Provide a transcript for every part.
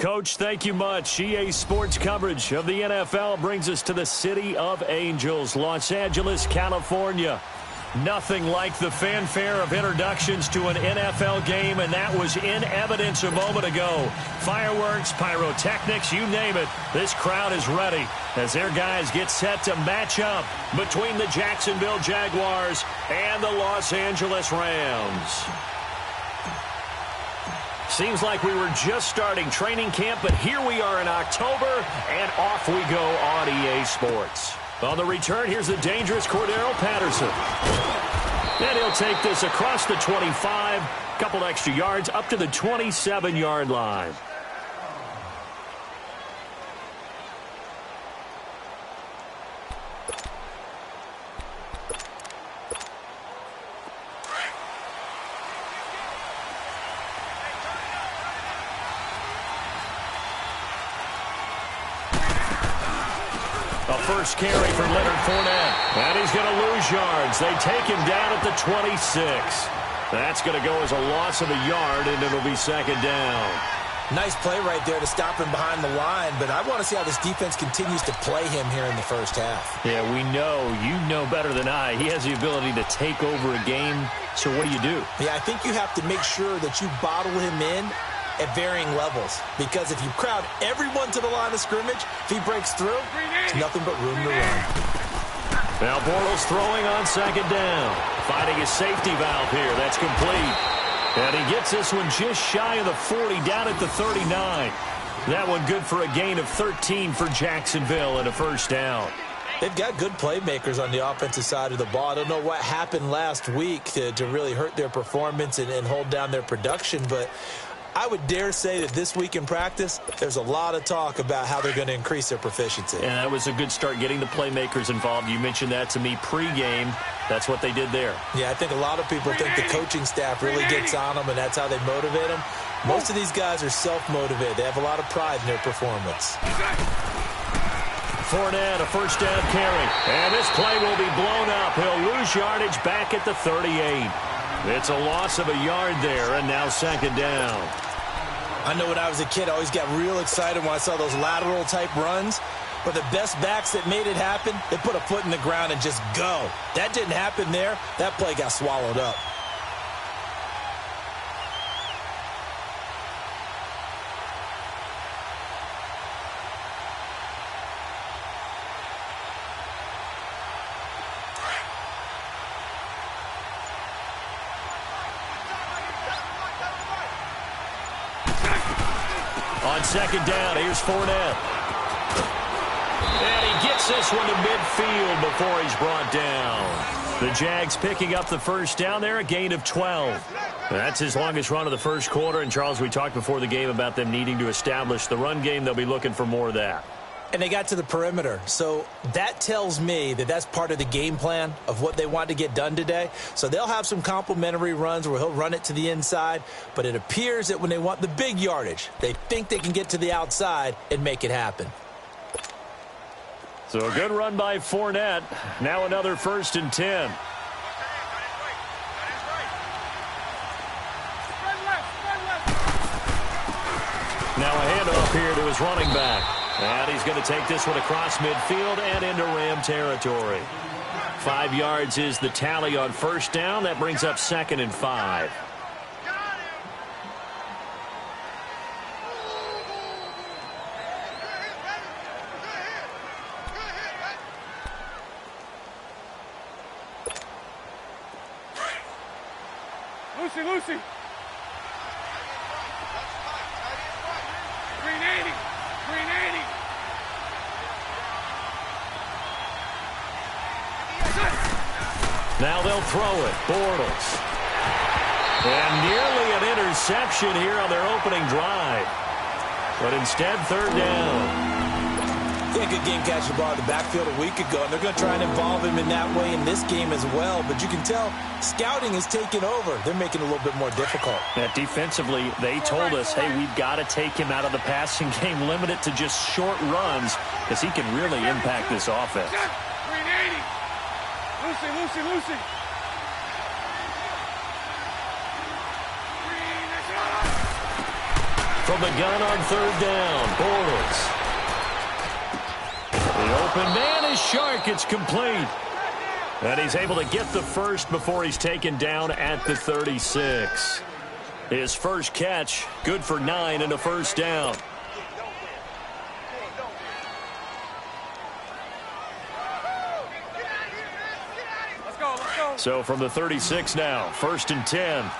Coach, thank you much. EA Sports coverage of the NFL brings us to the City of Angels, Los Angeles, California. Nothing like the fanfare of introductions to an NFL game, and that was in evidence a moment ago. Fireworks, pyrotechnics, you name it. This crowd is ready as their guys get set to match up between the Jacksonville Jaguars and the Los Angeles Rams. Seems like we were just starting training camp, but here we are in October, and off we go on EA Sports. On the return, here's the dangerous Cordero Patterson. And he'll take this across the 25, couple extra yards, up to the 27-yard line. First carry for Leonard Fournette. And he's going to lose yards. They take him down at the 26. That's going to go as a loss of a yard, and it'll be second down. Nice play right there to stop him behind the line, but I want to see how this defense continues to play him here in the first half. Yeah, we know. You know better than I. He has the ability to take over a game, so what do? Yeah, I think you have to make sure that you bottle him in at varying levels, because if you crowd everyone to the line of scrimmage, if he breaks through, there's nothing but room to run. Now Bortles throwing on second down, finding his safety valve here. That's complete, and he gets this one just shy of the 40, down at the 39. That one good for a gain of 13 for Jacksonville and a first down. They've got good playmakers on the offensive side of the ball. I don't know what happened last week to really hurt their performance and hold down their production, but I would dare say that this week in practice, there's a lot of talk about how they're going to increase their proficiency. And that was a good start, getting the playmakers involved. You mentioned that to me pregame. That's what they did there. Yeah, I think a lot of people think the coaching staff really gets on them, and that's how they motivate them. Most of these guys are self-motivated. They have a lot of pride in their performance. Fournette, a first down carry. And this play will be blown up. He'll lose yardage back at the 38. It's a loss of a yard there, and now second down. I know when I was a kid, I always got real excited when I saw those lateral-type runs. But the best backs that made it happen, they put a foot in the ground and just go. That didn't happen there. That play got swallowed up. On second down, here's Fournette. And he gets this one to midfield before he's brought down. The Jags picking up the first down there, a gain of 12. That's his longest run of the first quarter. And, Charles, we talked before the game about them needing to establish the run game. They'll be looking for more of that. And they got to the perimeter. So that tells me that that's part of the game plan of what they want to get done today. So they'll have some complimentary runs where he'll run it to the inside. But it appears that when they want the big yardage, they think they can get to the outside and make it happen. So a good run by Fournette. Now another 1st and 10. Now a handoff here to his running back. And he's going to take this one across midfield and into Ram territory. 5 yards is the tally on first down. That brings up 2nd and 5. Lucy. 380. Now they'll throw it. Bortles. And nearly an interception here on their opening drive. But instead, 3rd down. Yeah, good game catching the ball in the backfield a week ago, and they're going to try and involve him in that way in this game as well. But you can tell scouting is taking over. They're making it a little bit more difficult. Defensively, they told us, hey, we've got to take him out of the passing game, limit it to just short runs, because he can really impact this offense. 380. Lucy. from the gun on third down. Bortles. The open man is Shark. It's complete. And he's able to get the first before he's taken down at the 36. His first catch, good for 9 and a first down. Let's go. So from the 36 now, 1st and 10.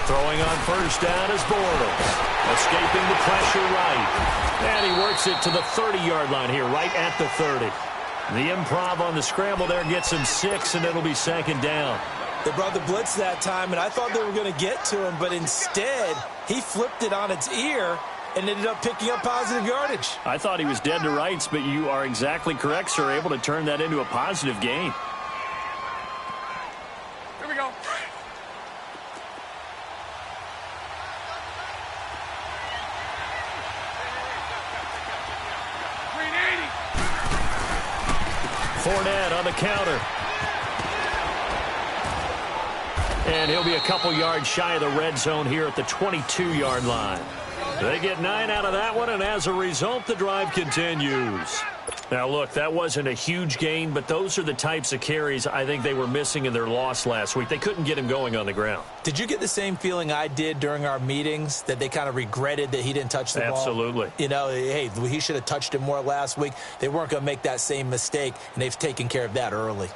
Throwing on first down is Bortles. Escaping the pressure right. And he works it to the 30-yard line here, right at the 30. The improv on the scramble there gets him 6, and it'll be 2nd down. They brought the blitz that time, and I thought they were going to get to him, but instead he flipped it on its ear and ended up picking up positive yardage. I thought he was dead to rights, but you are exactly correct, sir, able to turn that into a positive gain. Here we go. Fournette on the counter. And he'll be a couple yards shy of the red zone here at the 22-yard line. They get 9 out of that one, and as a result, the drive continues. Now, look, that wasn't a huge gain, but those are the types of carries I think they were missing in their loss last week. They couldn't get him going on the ground. Did you get the same feeling I did during our meetings, that they kind of regretted that he didn't touch the ball? Absolutely. You know, hey, he should have touched it more last week. They weren't going to make that same mistake, and they've taken care of that early.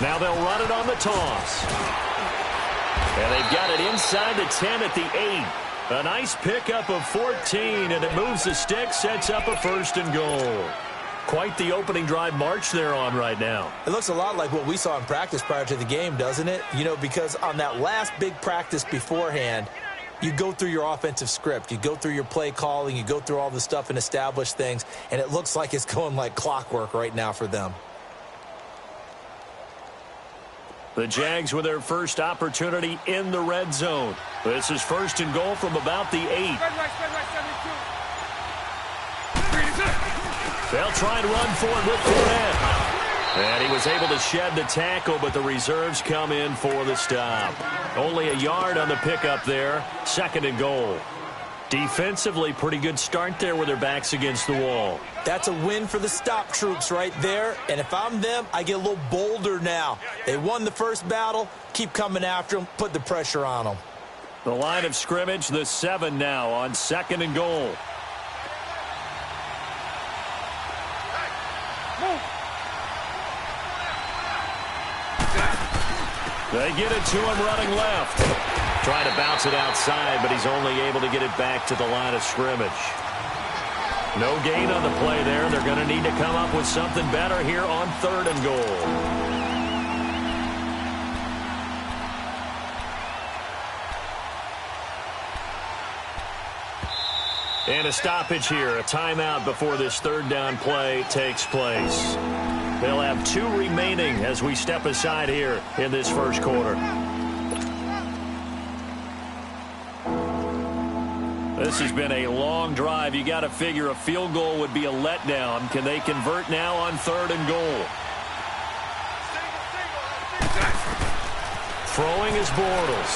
Now they'll run it on the toss. And they've got it inside the 10 at the 8. A nice pickup of 14, and it moves the stick, sets up a 1st and goal. Quite the opening drive march they're on right now. It looks a lot like what we saw in practice prior to the game, doesn't it? You know, because on that last big practice beforehand, you go through your offensive script. You go through your play calling. You go through all the stuff and establish things, and it looks like it's going like clockwork right now for them. The Jags with their first opportunity in the red zone. This is 1st and goal from about the 8. Spread right, 72. They'll try and run for it with Fournette. And he was able to shed the tackle, but the reserves come in for the stop. Only a yard on the pickup there. 2nd and goal. Defensively, pretty good start there with their backs against the wall. That's a win for the stop troops right there. And if I'm them, I get a little bolder now. They won the first battle. Keep coming after them. Put the pressure on them. The line of scrimmage, the 7 now on 2nd and goal. They get it to him running left. Trying to bounce it outside, but he's only able to get it back to the line of scrimmage. No gain on the play there. They're going to need to come up with something better here on 3rd and goal. And a stoppage here, a timeout before this 3rd down play takes place. They'll have 2 remaining as we step aside here in this first quarter. This has been a long drive. You got to figure a field goal would be a letdown. Can they convert now on 3rd and goal? Throwing is Bortles.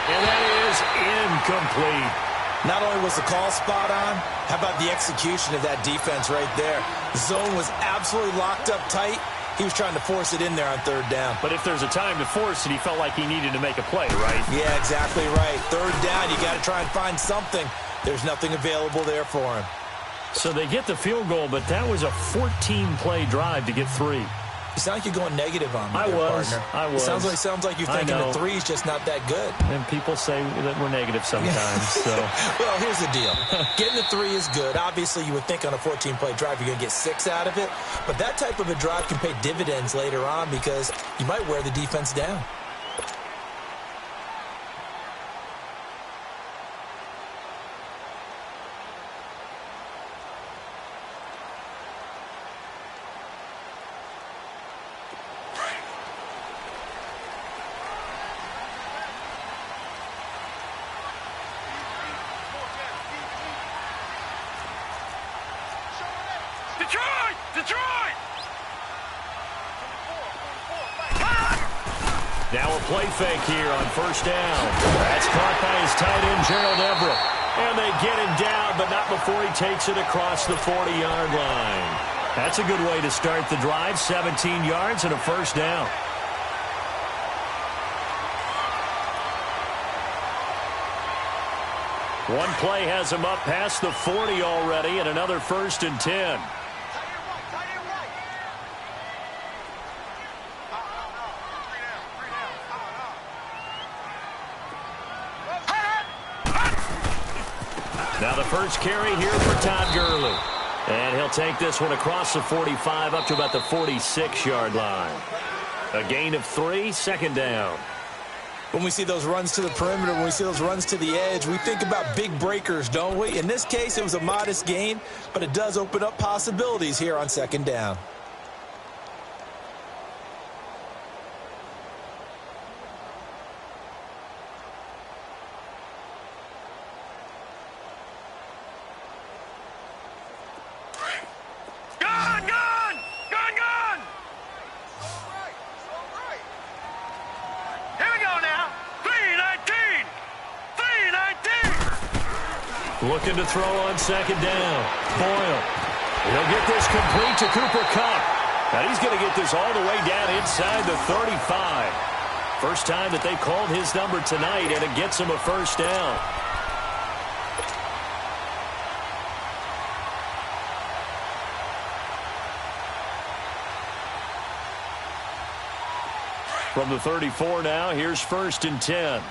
And that is incomplete. Not only was the call spot on, how about the execution of that defense right there? The zone was absolutely locked up tight. He was trying to force it in there on 3rd down. But if there's a time to force it, he felt like he needed to make a play, right? Yeah, exactly right. 3rd down, you got to try and find something. There's nothing available there for him. So they get the field goal, but that was a 14-play drive to get 3. You sound like you're going negative on me, I was. Sounds like you're thinking the 3 is just not that good. And people say that we're negative sometimes. So. Well, here's the deal. Getting the 3 is good. Obviously, you would think on a 14-play drive you're going to get 6 out of it. But that type of a drive can pay dividends later on because you might wear the defense down. Detroit! Detroit! Now a play fake here on first down. That's caught by his tight end, Gerald Everett. And they get him down, but not before he takes it across the 40-yard line. That's a good way to start the drive. 17 yards and a first down. One play has him up past the 40 already, and another 1st and 10. Now the first carry here for Todd Gurley. And he'll take this one across the 45 up to about the 46-yard line. A gain of 3, 2nd down. When we see those runs to the perimeter, when we see those runs to the edge, we think about big breakers, don't we? In this case, it was a modest gain, but it does open up possibilities here on 2nd down. Looking to throw on 2nd down. Boyle. He'll get this complete to Cooper Kupp. And he's going to get this all the way down inside the 35. First time that they called his number tonight, and it gets him a first down. From the 34 now, here's 1st and 10.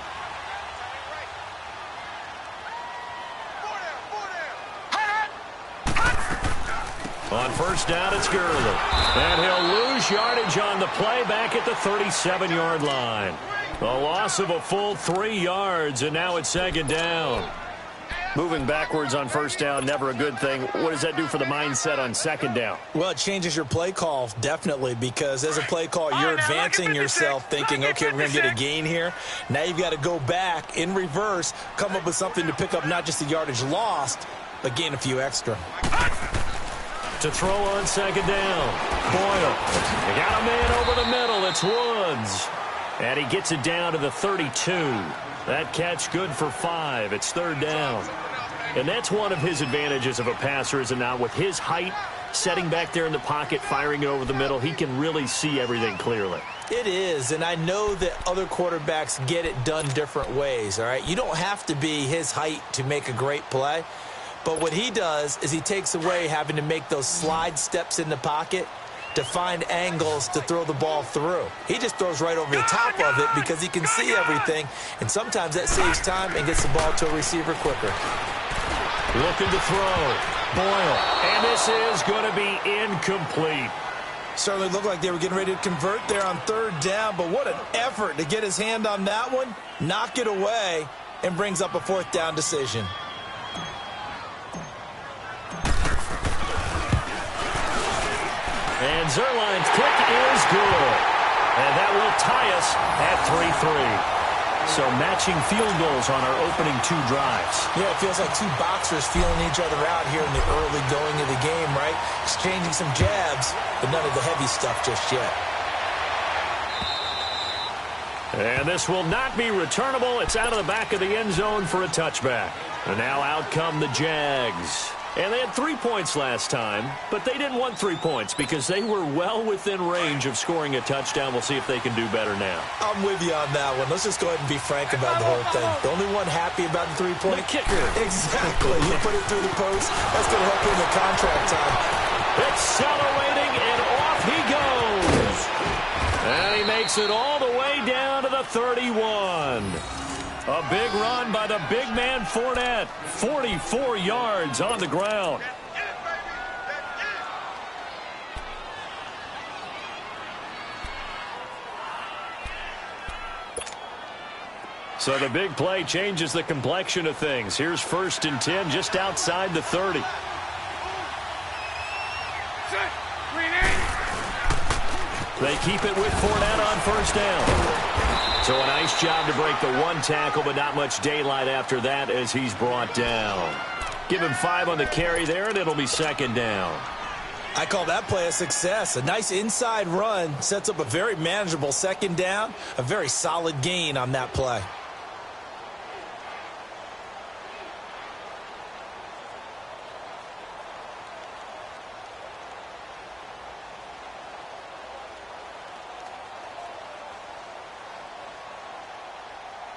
On first down, it's Gurley. And he'll lose yardage on the play back at the 37-yard line. A loss of a full 3 yards, and now it's 2nd down. Moving backwards on first down, never a good thing. What does that do for the mindset on 2nd down? Well, it changes your play call, definitely, because as a play call, you're advancing yourself thinking, okay, we're going to get a gain here. Now you've got to go back in reverse, come up with something to pick up not just the yardage lost, but gain a few extra. To throw on 2nd down. Boyle. They got a man over the middle. It's Woods. And he gets it down to the 32. That catch good for 5. It's 3rd down. And that's one of his advantages of a passer, is it not? With his height, setting back there in the pocket, firing it over the middle, he can really see everything clearly. It is, and I know that other quarterbacks get it done different ways, all right? You don't have to be his height to make a great play. But what he does is he takes away having to make those slide steps in the pocket to find angles to throw the ball through. He just throws right over the top of it because he can see everything, and sometimes that saves time and gets the ball to a receiver quicker. Looking to throw. Boyle. And this is going to be incomplete. Certainly looked like they were getting ready to convert there on 3rd down, but what an effort to get his hand on that one, knock it away, and brings up a 4th down decision. And Zerline's kick is good. And that will tie us at 3-3. So matching field goals on our opening 2 drives. Yeah, it feels like 2 boxers feeling each other out here in the early going of the game, right? Exchanging some jabs, but none of the heavy stuff just yet. And this will not be returnable. It's out of the back of the end zone for a touchback. And now out come the Jags. And they had 3 points last time, but they didn't want 3 points because they were well within range of scoring a touchdown. We'll see if they can do better now. I'm with you on that one. Let's just go ahead and be frank about the whole thing. The only one happy about the 3-point kicker. Exactly. You put it through the post. That's going to help you in the contract time. Accelerating, and off he goes. And he makes it all the way down to the 31. A big run by the big man Fournette. 44 yards on the ground. So the big play changes the complexion of things. Here's 1st and 10 just outside the 30. They keep it with Fournette on 1st down. So a nice job to break the 1 tackle, but not much daylight after that as he's brought down. Give him 5 on the carry there, and it'll be 2nd down. I call that play a success. A nice inside run sets up a very manageable second down, a very solid gain on that play.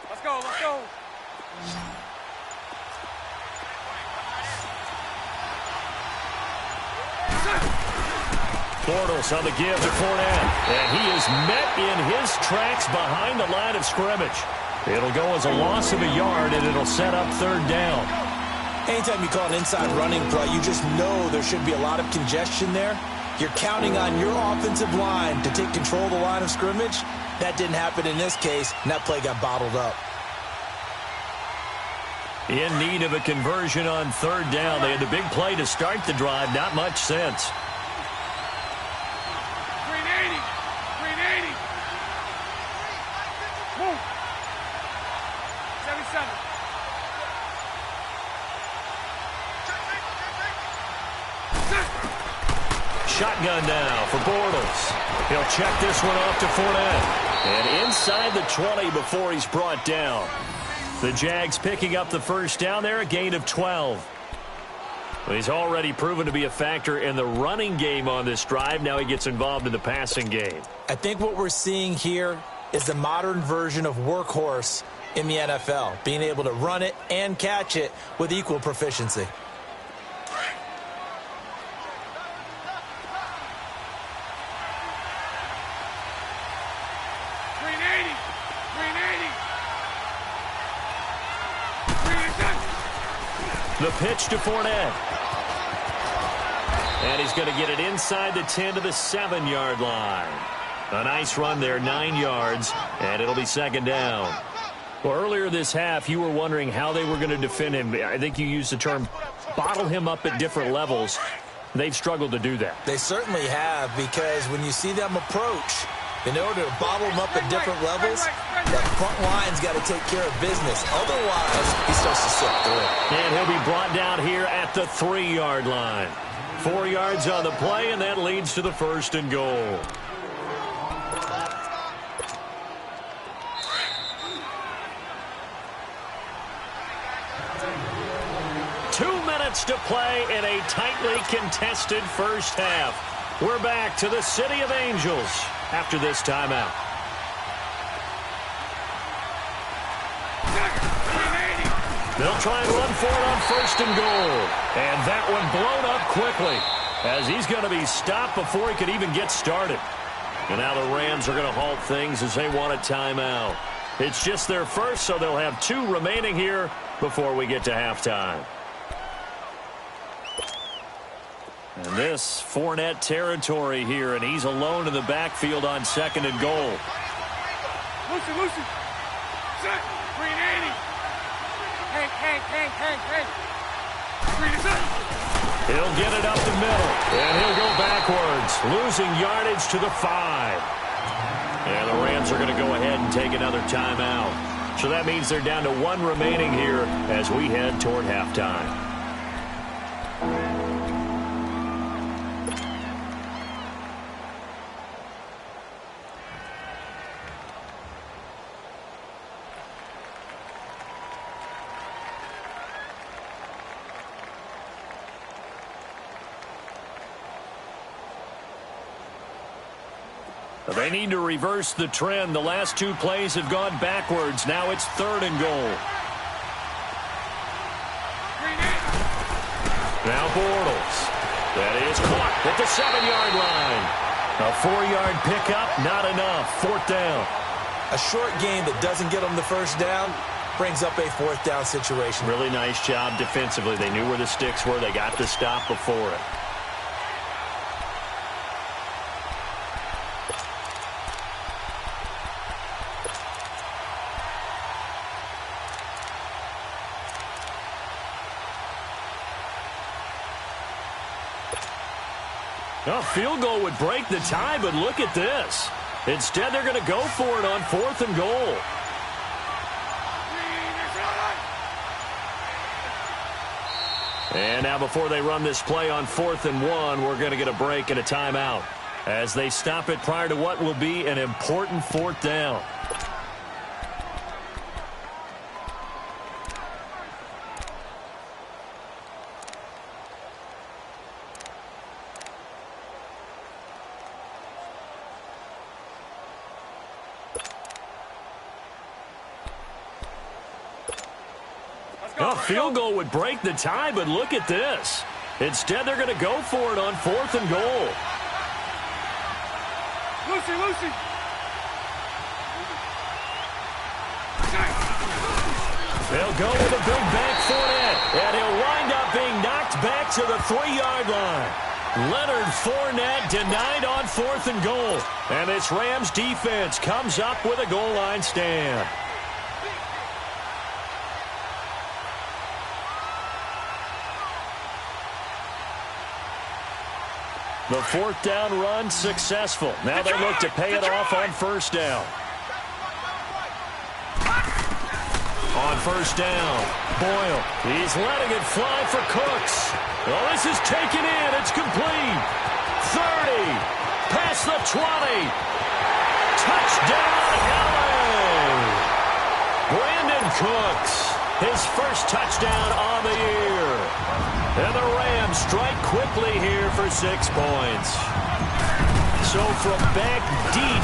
Let's go, let's go. Bortles on the give to Fournette. And he is met in his tracks behind the line of scrimmage. It'll go as a loss of a yard, and it'll set up third down. Anytime you call an inside running play, you just know there should be a lot of congestion there. You're counting on your offensive line to take control of the line of scrimmage. That didn't happen in this case, and that play got bottled up. In need of a conversion on third down. They had the big play to start the drive. Not much sense. 380. Move. 77. Shotgun now for Bortles. He'll check this one off to Fournette. And inside the 20 before he's brought down. The Jags picking up the first down there, a gain of 12. Well, he's already proven to be a factor in the running game on this drive. Now he gets involved in the passing game. I think what we're seeing here is the modern version of workhorse in the NFL, being able to run it and catch it with equal proficiency. The pitch to Fournette. And he's going to get it inside the 10 to the 7-yard line. A nice run there, 9 yards, and it'll be second down. Well, earlier this half, you were wondering how they were going to defend him. I think you used the term bottle him up at different levels. They've struggled to do that. They certainly have, because when you see them approach, in order to bottle them up at different levels, that front line's got to take care of business. Otherwise, he starts to slip through. And he'll be brought down here at the 3-yard line. 4 yards on the play, and that leads to the first and goal. To play in a tightly contested first half. We're back to the City of Angels after this timeout. They'll try and run for it on first and goal. And that one blown up quickly as he's going to be stopped before he could even get started. And now the Rams are going to halt things as they want a timeout. It's just their first, so they'll have 2 remaining here before we get to halftime. And this Fournette territory here, and he's alone in the backfield on second and goal. Lucy. Set. 380. Hank. 3 to set. He'll get it up the middle, and he'll go backwards, losing yardage to the 5. And the Rams are going to go ahead and take another timeout. So that means they're down to 1 remaining here as we head toward halftime. They need to reverse the trend. The last 2 plays have gone backwards. Now it's third and goal. Now Bortles. That is caught at the 7-yard line. A 4-yard pickup, not enough. Fourth down. A short gain that doesn't get them the first down brings up a fourth down situation. Really nice job defensively. They knew where the sticks were. They got the stop before it. A field goal would break the tie, but look at this. Instead, they're going to go for it on 4th and goal. And now before they run this play on 4th and 1, we're going to get a break and a timeout as they stop it prior to what will be an important 4th down. A field goal would break the tie, but look at this. Instead, they're going to go for it on 4th and goal. Lucy. They'll go with a big back Fournette, and he'll wind up being knocked back to the 3-yard line. Leonard Fournette denied on 4th and goal. And this Rams defense comes up with a goal line stand. The 4th down run successful. Now they look to pay it off on 1st down. On 1st down, Boyle. He's letting it fly for Cooks. Well, this is taken in. It's complete. 30. Past the 20. Touchdown, LA. Brandon Cooks. His first touchdown on the year. And the Rams strike quickly here for 6 points. So from back deep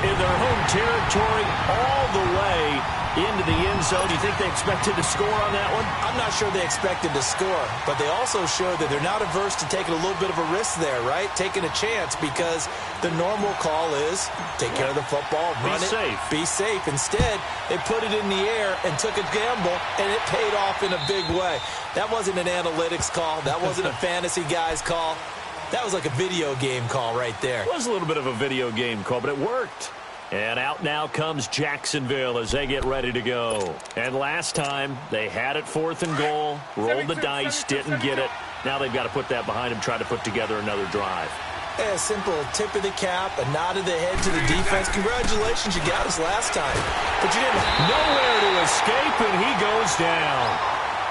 in their home territory, all the way into the end zone, do you think they expected to score on that one? I'm not sure they expected to score, but they also showed that they're not averse to taking a little bit of a risk there, right? Taking a chance, because the normal call is take care of the football, run it, be safe. Instead, they put it in the air and took a gamble, and it paid off in a big way. That wasn't an analytics call. That wasn't a fantasy guy's call. That was like a video game call right there. It was a little bit of a video game call, but it worked. And out now comes Jacksonville as they get ready to go. And last time, they had it 4th and goal, rolled the dice, didn't get it. Now they've got to put that behind them, try to put together another drive. A simple tip of the cap, a nod of the head to the defense. Congratulations, you got us last time. But you didn't. Nowhere to escape, and he goes down.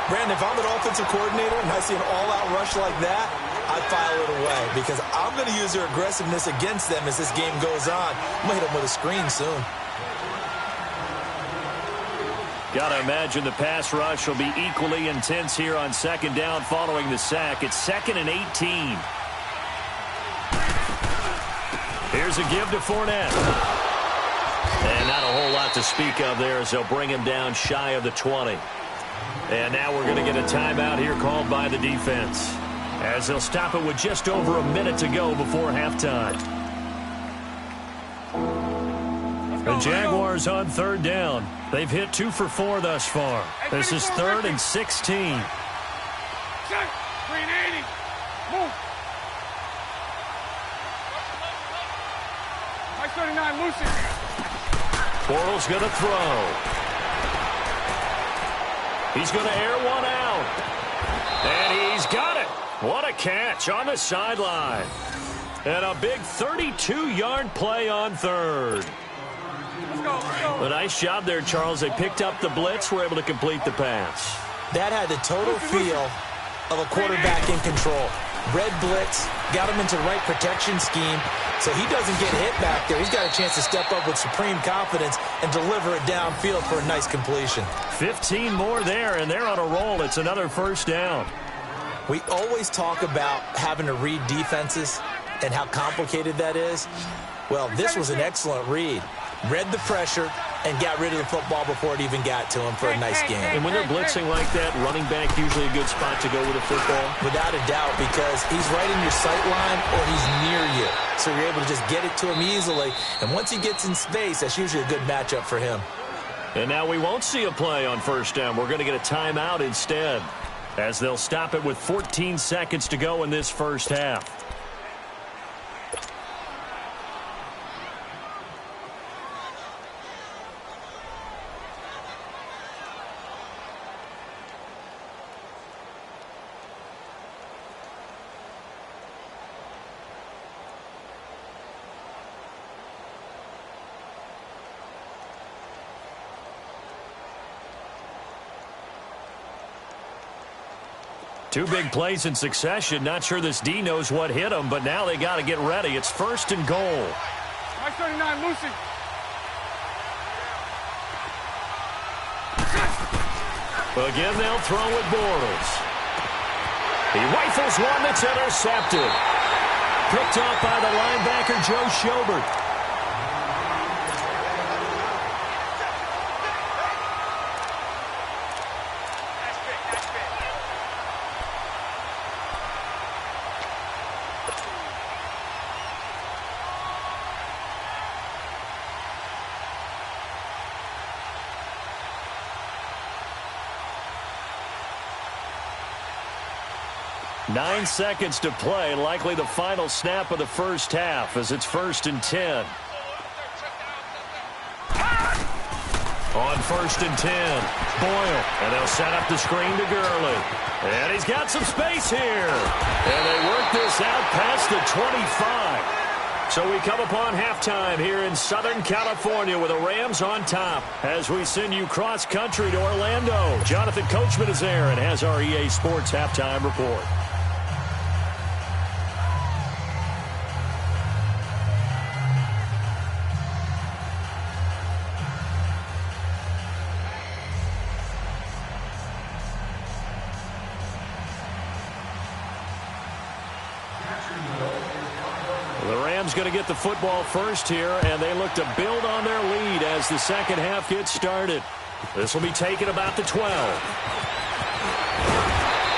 Brandon, if I'm an offensive coordinator and I see an all-out rush like that, I file it away, because I'm going to use their aggressiveness against them as this game goes on. I'm going to hit them with a screen soon. Got to imagine the pass rush will be equally intense here on 2nd down following the sack. It's 2nd and 18. Here's a give to Fournette. And not a whole lot to speak of there as they'll bring him down shy of the 20. And now we're going to get a timeout here called by the defense, as they'll stop it with just over a minute to go before halftime. The Jaguars on 3rd down. They've hit 2 for 4 thus far. This is 3rd and 16. Check. 380. Move. Mike 39, Lucy. Bortles going to throw. He's going to air one out. And he's got it. What a catch on the sideline. And a big 32-yard play on 3rd. Let's go. A nice job there, Charles. They picked up the blitz, were able to complete the pass. That had the total feel of a quarterback in control. Red blitz, got him into the right protection scheme, so he doesn't get hit back there. He's got a chance to step up with supreme confidence and deliver it downfield for a nice completion. 15 more there, and they're on a roll. It's another 1st down. We always talk about having to read defenses and how complicated that is. Well, this was an excellent read. Read the pressure and got rid of the football before it even got to him for a nice game. And when they're blitzing like that, running back usually a good spot to go with a football? Without a doubt, because he's right in your sight line or he's near you. So you're able to just get it to him easily. And once he gets in space, that's usually a good matchup for him. And now we won't see a play on 1st down. We're going to get a timeout instead, as they'll stop it with 14 seconds to go in this 1st half. Two big plays in succession. Not sure this D knows what hit him, but now they got to get ready. It's 1st and goal. Nice 39, Lucy. Again, they'll throw with Bortles. He rifles one that's intercepted. Picked up by the linebacker, Joe Schobert. 9 seconds to play, likely the final snap of the first half as it's 1st and 10. On 1st and 10, Boyle, and they'll set up the screen to Gurley. And he's got some space here. And they work this out past the 25. So we come upon halftime here in Southern California with the Rams on top as we send you cross-country to Orlando. Jonathan Coachman is there and has our EA Sports halftime report. Going to get the football first here, and they look to build on their lead as the second half gets started. This will be taken about the 12.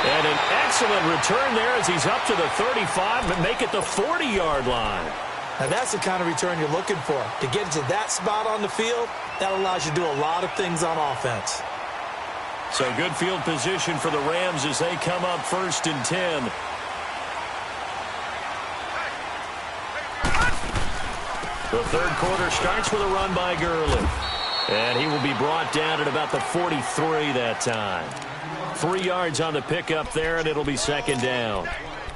And an excellent return there as he's up to the 35 and make it the 40-yard line. Now that's the kind of return you're looking for. To get to that spot on the field, that allows you to do a lot of things on offense. So good field position for the Rams as they come up 1st and 10. The third quarter starts with a run by Gurley. And he will be brought down at about the 43 that time. 3 yards on the pickup there, and it'll be 2nd down.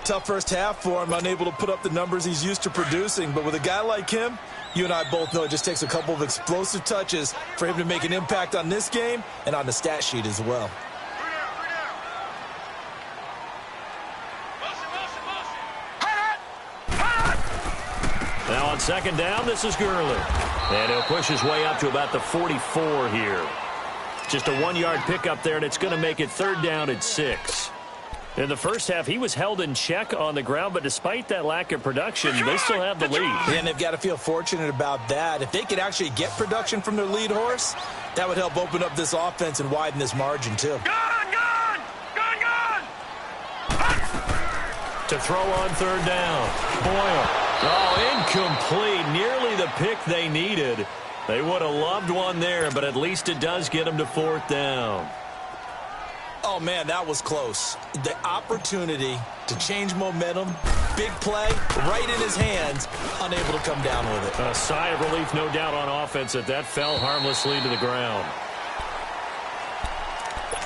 Tough first half for him, unable to put up the numbers he's used to producing. But with a guy like him, you and I both know it just takes a couple of explosive touches for him to make an impact on this game and on the stat sheet as well. Now on 2nd down, this is Gurley. And he'll push his way up to about the 44 here. Just a 1-yard pickup there, and it's going to make it 3rd down and 6. In the first half, he was held in check on the ground, but despite that lack of production, they still have the lead. And they've got to feel fortunate about that. If they could actually get production from their lead horse, that would help open up this offense and widen this margin too. To throw on 3rd down, Boyle. Oh, incomplete. Nearly the pick they needed. They would have loved one there, but at least it does get them to 4th down. Oh, man, that was close. The opportunity to change momentum, big play, right in his hands, unable to come down with it. A sigh of relief, no doubt, on offense that fell harmlessly to the ground.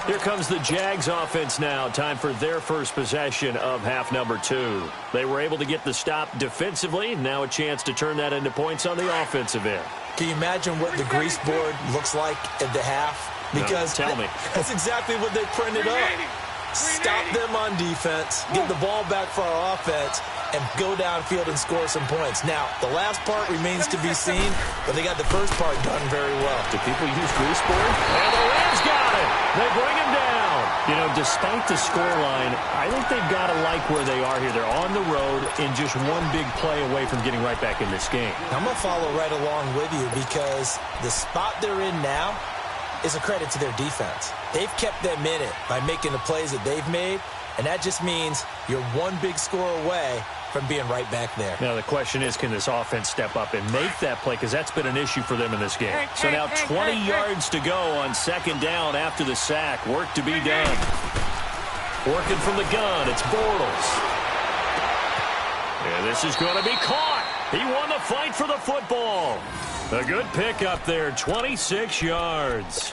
Here comes the Jags offense now. Time for their first possession of half number 2. They were able to get the stop defensively. Now a chance to turn that into points on the offensive end. Can you imagine what the grease board looks like at the half? Because no, tell me. That's exactly what they printed up. Stop them on defense, get the ball back for our offense, and go downfield and score some points. Now, the last part remains to be seen, but they got the first part done very well. Do people use grease board? And the Rams got it. They bring him down. You know, despite the scoreline, I think they've got to like where they are here. They're on the road and just one big play away from getting right back in this game. I'm going to follow right along with you because the spot they're in now is a credit to their defense. They've kept them in it by making the plays that they've made, and that just means you're one big score away from being right back there. Now the question is, can this offense step up and make that play? Because that's been an issue for them in this game. So now 20 yards to go on 2nd down after the sack. Work to be done. Working from the gun, it's Bortles. And this is going to be caught. He won the fight for the football. A good pick up there, 26 yards.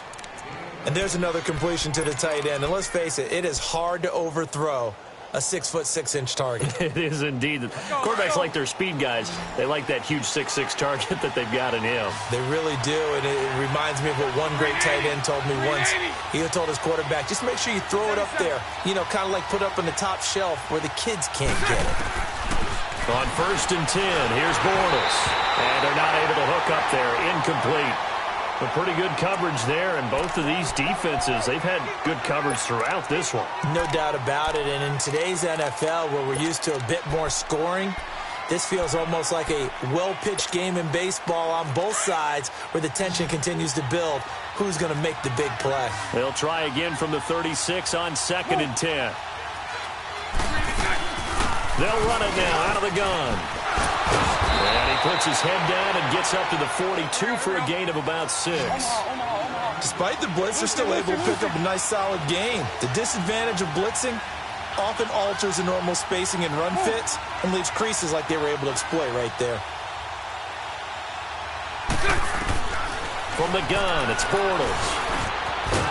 And there's another completion to the tight end. And let's face it, it is hard to overthrow a 6'6" target. It is indeed. Quarterbacks like their speed guys. They like that huge 6'6" target that they've got in him. They really do, and it reminds me of what one great tight end told me once. He told his quarterback, just make sure you throw it up there, kind of like put up on the top shelf where the kids can't get it. On 1st and 10, here's Bortles. And they're not able to hook up there. Incomplete. But pretty good coverage there, and both of these defenses, they've had good coverage throughout this one. No doubt about it, and in today's NFL, where we're used to a bit more scoring, this feels almost like a well-pitched game in baseball on both sides where the tension continues to build. Who's going to make the big play? They'll try again from the 36 on 2nd and 10. They'll run it now out of the gun. And he puts his head down and gets up to the 42 for a gain of about 6. Despite the blitz, they're still able to pick up a nice, solid gain. The disadvantage of blitzing often alters the normal spacing and run fits and leaves creases like they were able to exploit right there. From the gun, it's Bortles.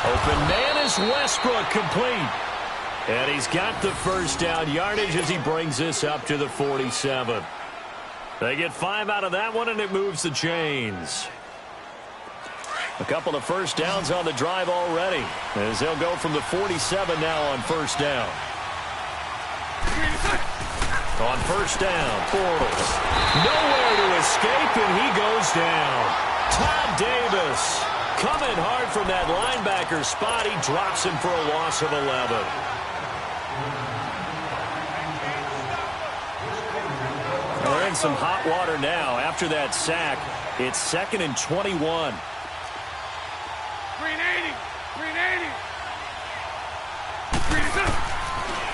Open man is Westbrook, complete. And he's got the first down yardage as he brings this up to the 47. They get 5 out of that one, and it moves the chains. A couple of first downs on the drive already, as they'll go from the 47 now on 1st down. On 1st down, Bortles. Nowhere to escape, and he goes down. Todd Davis coming hard from that linebacker spot. He drops him for a loss of 11. They're in some hot water now. After that sack, it's 2nd and 21. 380.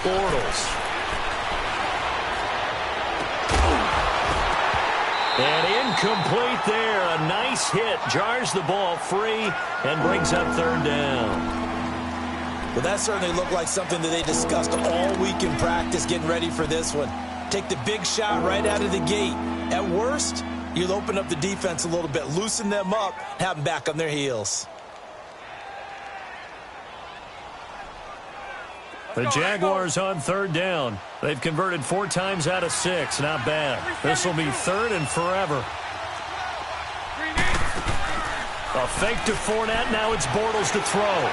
Bortles. And incomplete there. A nice hit. Jars the ball free and brings up 3rd down. Well, that certainly looked like something that they discussed all week in practice getting ready for this one. Take the big shot right out of the gate. At worst, you'll open up the defense a little bit, loosen them up, have them back on their heels. The Jaguars on 3rd down. They've converted 4 times out of 6. Not bad. This will be 3rd and forever. A fake to Fournette. Now it's Bortles to throw.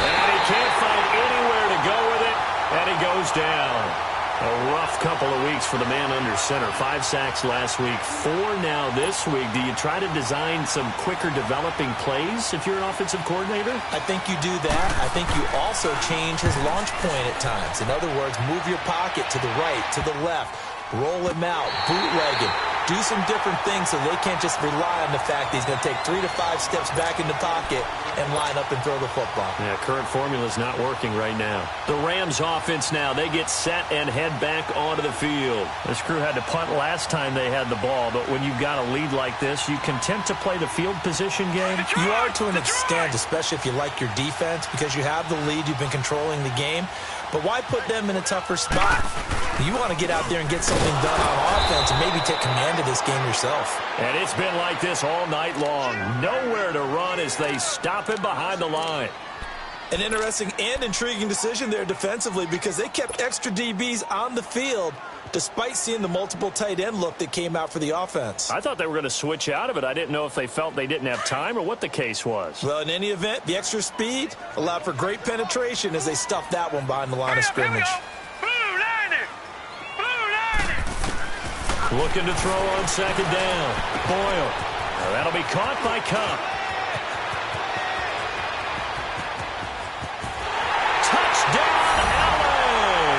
And he can't find anywhere to go with it. And he goes down. A rough couple of weeks for the man under center. 5 sacks last week, 4 now this week. Do you try to design some quicker developing plays if you're an offensive coordinator? I think you do that. I think you also change his launch point at times. In other words, move your pocket to the right, to the left, roll him out, bootleg him. Do some different things so they can't just rely on the fact that he's going to take 3 to 5 steps back in the pocket and line up and throw the football. Yeah, current formula is not working right now. The Rams offense now, they get set and head back onto the field. This crew had to punt last time they had the ball, but when you've got a lead like this, you content to play the field position game? You are to an extent, especially if you like your defense, because you have the lead, you've been controlling the game. But why put them in a tougher spot? You want to get out there and get something done on offense and maybe take command of this game yourself. And it's been like this all night long. Nowhere to run as they stop him behind the line. An interesting and intriguing decision there defensively because they kept extra DBs on the field despite seeing the multiple tight end look that came out for the offense. I thought they were going to switch out of it. I didn't know if they felt they didn't have time or what the case was. Well, in any event, the extra speed allowed for great penetration as they stuffed that one behind the line of scrimmage. Looking to throw on 2nd down. Boyle. That'll be caught by Cup. Touchdown, LA!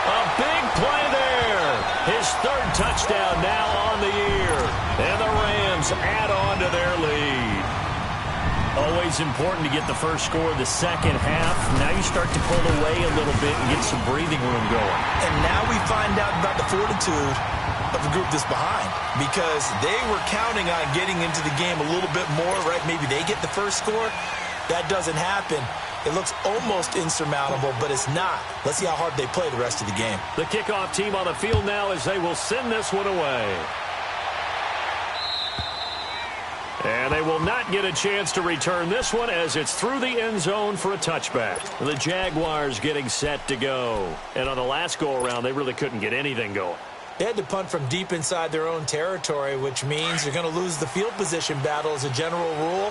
A big play there. His 3rd touchdown now on the year. And the Rams add on to their lead. Always important to get the first score of the second half. Now you start to pull away a little bit and get some breathing room going. And now we find out about the fortitude of the group that's behind because they were counting on getting into the game a little bit more, right? Maybe they get the first score. That doesn't happen. It looks almost insurmountable, but it's not. Let's see how hard they play the rest of the game. The kickoff team on the field now as they will send this one away. And And they will not get a chance to return this one as it's through the end zone for a touchback. The Jaguars getting set to go. And on the last go-around, they really couldn't get anything going. They had to punt from deep inside their own territory, which means you're going to lose the field position battle as a general rule.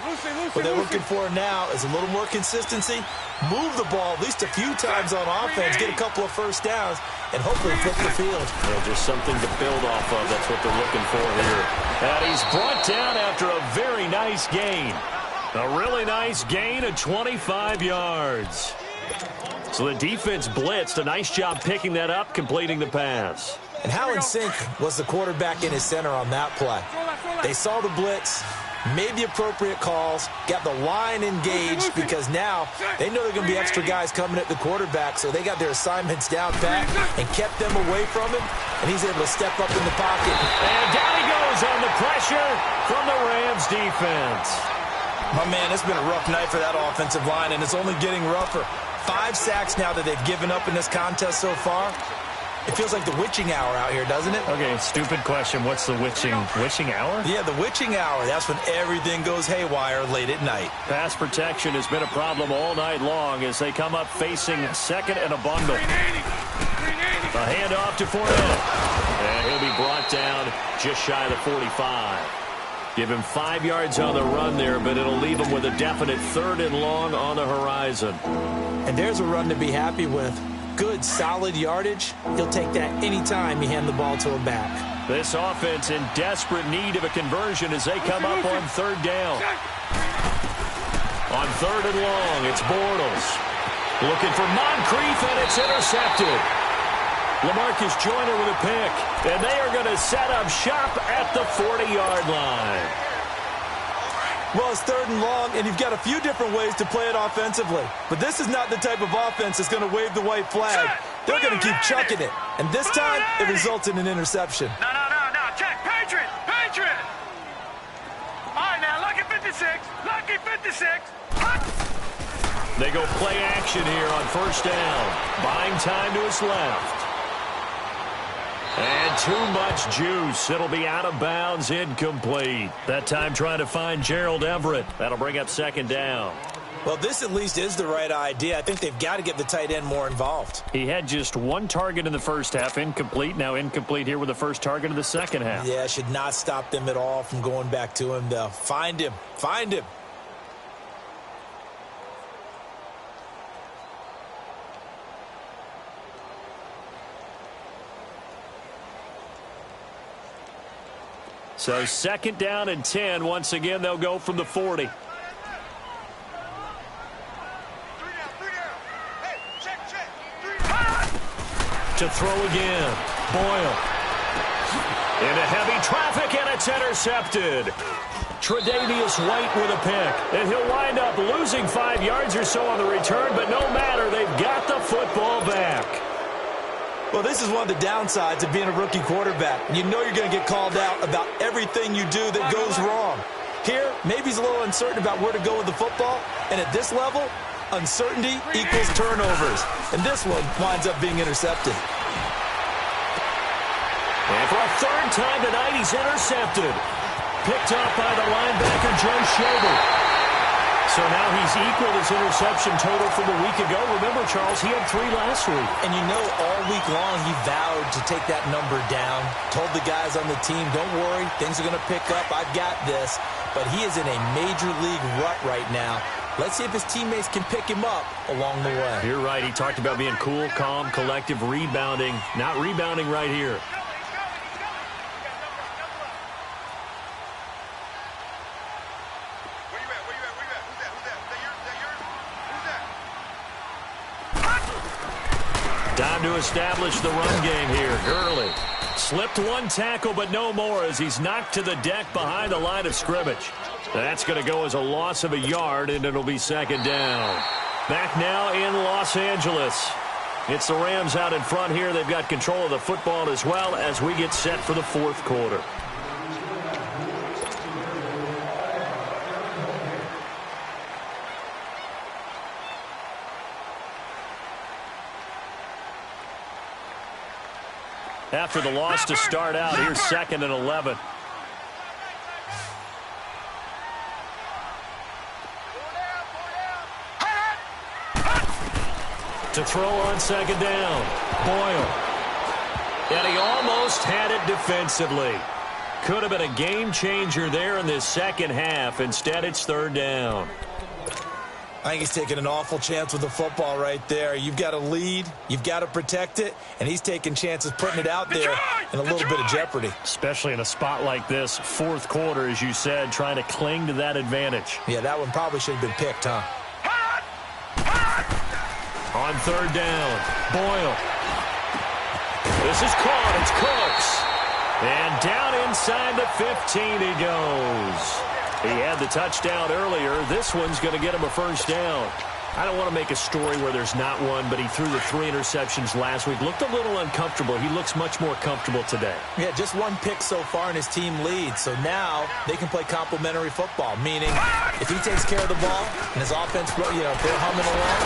What they're looking for now is a little more consistency, move the ball at least a few times on offense, get a couple of first downs, and hopefully flip the field. Yeah, just something to build off of. That's what they're looking for here. And he's brought down after a very nice gain. A really nice gain of 25 yards. So the defense blitzed. A nice job picking that up, completing the pass. And how in sync was the quarterback in his center on that play? They saw the blitz, made the appropriate calls, got the line engaged because now they know there are going to be extra guys coming at the quarterback, so they got their assignments down pat and kept them away from him, and he's able to step up in the pocket. And down he goes on the pressure from the Rams defense. My man, it's been a rough night for that offensive line, and it's only getting rougher. 5 sacks now that they've given up in this contest so far. It feels like the witching hour out here, doesn't it? Okay, stupid question. What's the witching hour? Yeah, the witching hour. That's when everything goes haywire late at night. Pass protection has been a problem all night long as they come up facing second and a bundle. A handoff to Fournette. And he'll be brought down just shy of the 45. Give him 5 yards on the run there, but it'll leave him with a definite 3rd and long on the horizon. And there's a run to be happy with. Good, solid yardage. He'll take that anytime you hand the ball to a back. This offense in desperate need of a conversion as they come up on 3rd down. On 3rd and long, it's Bortles. Looking for Moncrief, and it's intercepted. LaMarcus Joyner with a pick, and they are going to set up shop at the 40-yard line. Well, it's 3rd and long, and you've got a few different ways to play it offensively. But this is not the type of offense that's going to wave the white flag. They're going to keep chucking it. And this time, it results in an interception. No. Check. Patriot. All right, now, lucky 56. They go play action here on 1st down. Buying time to his left. And too much juice. It'll be out of bounds, incomplete. That time trying to find Gerald Everett. That'll bring up 2nd down. Well, this at least is the right idea. I think they've got to get the tight end more involved. He had just 1 target in the first half, incomplete. Now incomplete here with the first target of the second half. Yeah, should not stop them at all from going back to him. They'll find him. So 2nd down and 10. Once again, they'll go from the 40. To throw again. Boyle. Into heavy traffic, and it's intercepted. Tre'Davious White with a pick. And he'll wind up losing 5 yards or so on the return, but no matter, they've got the football back. Well, this is one of the downsides of being a rookie quarterback. You know you're going to get called out about everything you do that goes wrong. Here, maybe he's a little uncertain about where to go with the football. And at this level, uncertainty equals turnovers. And this one winds up being intercepted. And for a 3rd time tonight, he's intercepted. Picked up by the linebacker, Joe Schobert. So now he's equaled his interception total from a week ago. Remember, Charles, he had 3 last week. And you know all week long he vowed to take that number down. Told the guys on the team, don't worry, things are going to pick up. I've got this. But he is in a major league rut right now. Let's see if his teammates can pick him up along the way. You're right. He talked about being cool, calm, collective, rebounding. Not rebounding right here. Time to establish the run game here. Gurley slipped 1 tackle, but no more as he's knocked to the deck behind the line of scrimmage. That's going to go as a loss of a yard, and it'll be 2nd down. Back now in Los Angeles. It's the Rams out in front here. They've got control of the football as well as we get set for the 4th quarter. After the loss to start out, here's 2nd and 11. To throw on second down. Boyle. And he almost had it defensively. Could have been a game changer there in this second half. Instead, it's third down. I think he's taking an awful chance with the football right there. You've got to lead, you've got to protect it, and he's taking chances putting it out there in a little bit of jeopardy. Especially in a spot like this, fourth quarter, as you said, trying to cling to that advantage. Yeah, that one probably should have been picked, huh? On third down, Boyle. This is caught. It's Cooks. And down inside the 15 he goes. He had the touchdown earlier. This one's going to get him a first down. I don't want to make a story where there's not one, but he threw the 3 interceptions last week. Looked a little uncomfortable. He looks much more comfortable today. Yeah, just one pick so far and his team leads. So now they can play complementary football, meaning if he takes care of the ball and his offense, if they're humming along,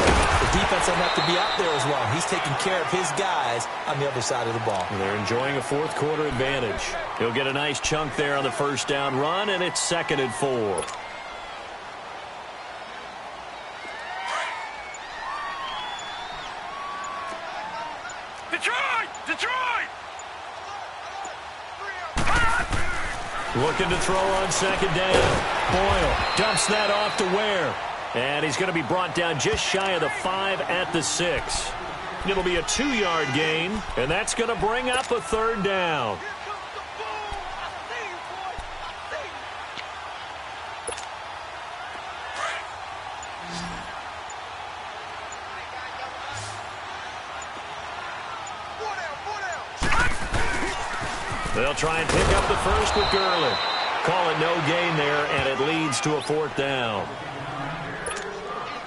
the defense doesn't have to be out there as well. He's taking care of his guys on the other side of the ball. They're enjoying a fourth quarter advantage. He'll get a nice chunk there on the first down run, and it's 2nd and 4. Detroit! Looking to throw on second down. Boyle dumps that off to Ware. And he's going to be brought down just shy of the 5 at the 6. It'll be a 2-yard gain, and that's going to bring up a third down. They'll try and pick up the first with Gurley. Call it no gain there, and it leads to a 4th down.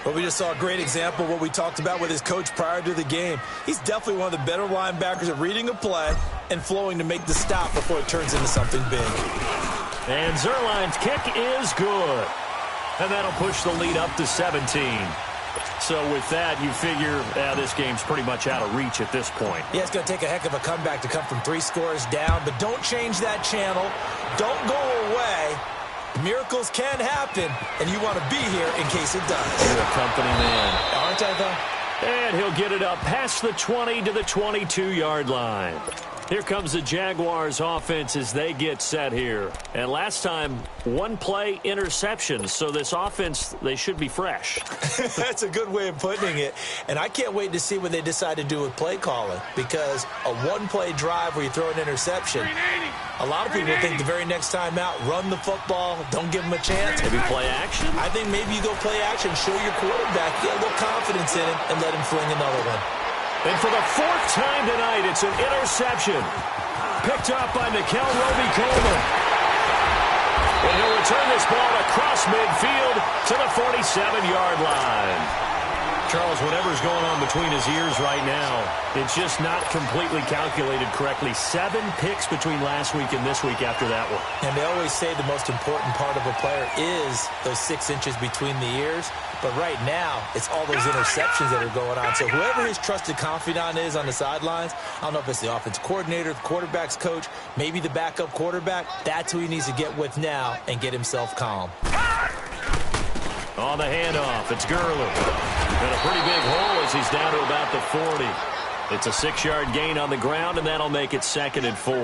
Well, we just saw a great example of what we talked about with his coach prior to the game. He's definitely one of the better linebackers at reading a play and flowing to make the stop before it turns into something big. And Zerline's kick is good. And that'll push the lead up to 17. So with that, you figure this game's pretty much out of reach at this point. Yeah, it's going to take a heck of a comeback to come from 3 scores down, but don't change that channel. Don't go away. Miracles can happen, and you want to be here in case it does. You're a company man. Aren't I, though? And he'll get it up past the 20 to the 22-yard line. Here comes the Jaguars offense as they get set here. And last time, 1-play interception. So this offense, they should be fresh. That's a good way of putting it. And I can't wait to see what they decide to do with play calling. Because a 1-play drive where you throw an interception, a lot of people think the very next time out, run the football, don't give them a chance. Maybe play action? I think maybe you go play action, show your quarterback, get a little confidence in him, and let him fling another one. And for the 4th time tonight, it's an interception. Picked up by Nickel Roby-Coleman. And he'll return this ball across midfield to the 47-yard line. Charles, whatever's going on between his ears right now, it's just not completely calculated correctly. 7 picks between last week and this week after that one. And they always say the most important part of a player is those 6 inches between the ears. But right now, it's all those interceptions that are going on. So whoever his trusted confidant is on the sidelines, I don't know if it's the offensive coordinator, the quarterback's coach, maybe the backup quarterback, that's who he needs to get with now and get himself calm. On the handoff, it's Gurley. And a pretty big hole as he's down to about the 40. It's a 6-yard gain on the ground, and that'll make it 2nd and 4.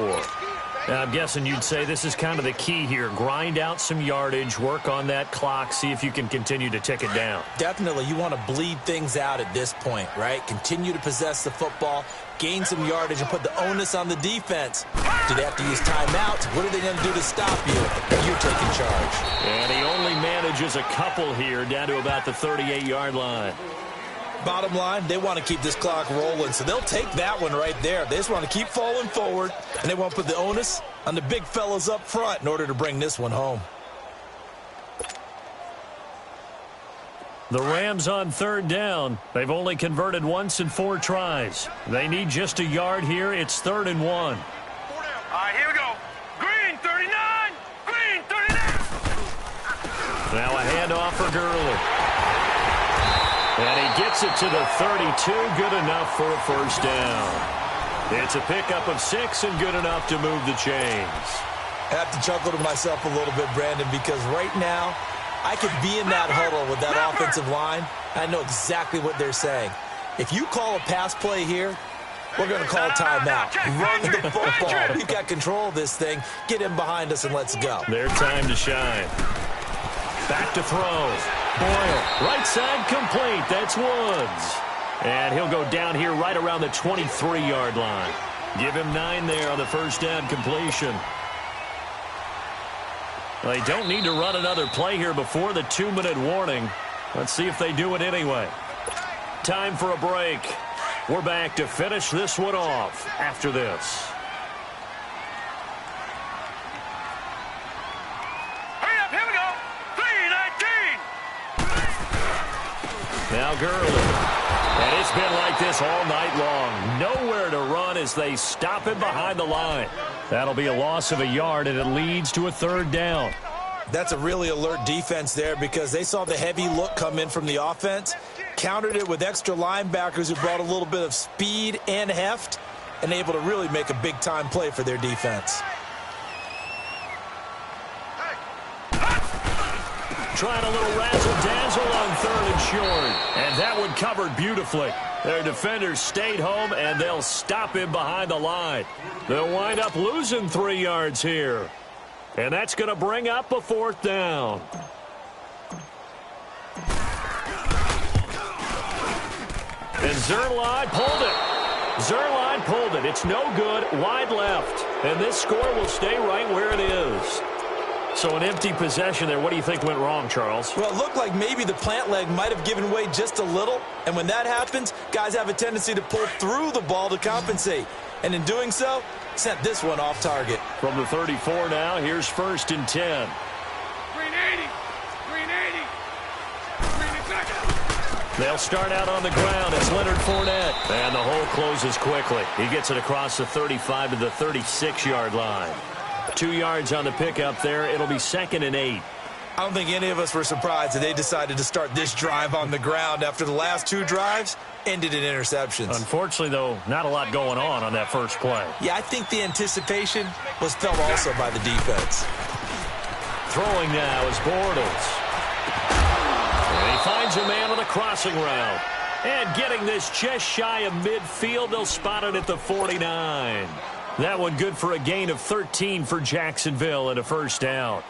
Now, I'm guessing you'd say this is kind of the key here. Grind out some yardage, work on that clock, see if you can continue to tick it down. Definitely. You want to bleed things out at this point, right? Continue to possess the football, gain some yardage, and put the onus on the defense. Do they have to use timeouts? What are they going to do to stop you? You're taking charge. And he only manages a couple here down to about the 38-yard line. Bottom line, they want to keep this clock rolling, so they'll take that one right there. They just want to keep falling forward, and they want to put the onus on the big fellas up front in order to bring this one home. The Rams on 3rd down. They've only converted once in 4 tries. They need just a yard here. It's 3rd and 1. All right, here we go. Green, 39. Green, 39. Now a handoff for Gurley. And he gets it to the 32. Good enough for a first down. It's a pickup of 6 and good enough to move the chains. I have to chuckle to myself a little bit, Brandon, because right now I could be in that huddle with that offensive line. I know exactly what they're saying. If you call a pass play here, we're going to call timeout. Run the football. We've got control of this thing. Get him behind us and let's go. Their time to shine. Back to throw. Boyle, right side complete. That's Woods. And he'll go down here right around the 23-yard line. Give him 9 there on the first down completion. They don't need to run another play here before the 2-minute warning. Let's see if they do it anyway. Time for a break. We're back to finish this one off after this. Hurry up, here we go. 3:19. Now Gurley. And it's been like this all night long. Nowhere to run as they stop him behind the line. That'll be a loss of a yard, and it leads to a 3rd down. That's a really alert defense there because they saw the heavy look come in from the offense, countered it with extra linebackers who brought a little bit of speed and heft, and able to really make a big-time play for their defense. Trying a little razzle-dazzle on 3rd and short. And that one covered beautifully. Their defenders stayed home, and they'll stop him behind the line. They'll wind up losing 3 yards here. And that's going to bring up a 4th down. And Zerline pulled it. Zerline pulled it. It's no good. Wide left. And this score will stay right where it is. So an empty possession there. What do you think went wrong, Charles? Well, it looked like maybe the plant leg might have given way just a little. And when that happens, guys have a tendency to pull through the ball to compensate. And in doing so, sent this one off target. From the 34 now, here's 1st and 10. Green 80. Green 80. Green exact. They'll start out on the ground. It's Leonard Fournette. And the hole closes quickly. He gets it across the 35 to the 36-yard line. 2 yards on the pickup there. It'll be 2nd and 8. I don't think any of us were surprised that they decided to start this drive on the ground after the last 2 drives ended in interceptions. Unfortunately, though, not a lot going on that first play. Yeah, I think the anticipation was felt also by the defense. Throwing now is Bortles. And he finds a man on the crossing route. And getting this just shy of midfield, they'll spot it at the 49. That one good for a gain of 13 for Jacksonville and a 1st down.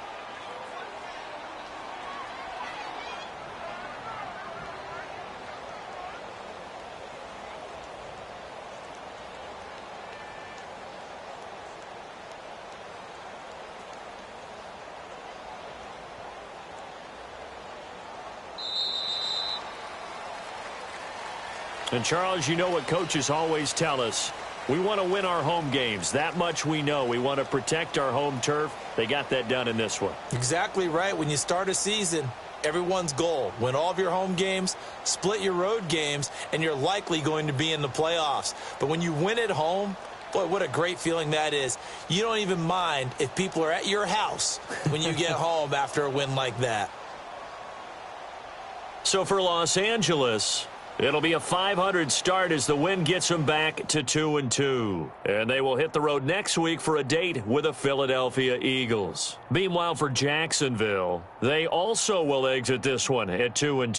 And, Charles, you know what coaches always tell us. We want to win our home games. That much we know. We want to protect our home turf. They got that done in this one. Exactly right. When you start a season, everyone's goal, win all of your home games, split your road games, and you're likely going to be in the playoffs. But when you win at home, boy, what a great feeling that is. You don't even mind if people are at your house when you get home after a win like that. So for Los Angeles, it'll be a 500 start as the win gets them back to 2-2. And they will hit the road next week for a date with the Philadelphia Eagles. Meanwhile, for Jacksonville, they also will exit this one at 2-2.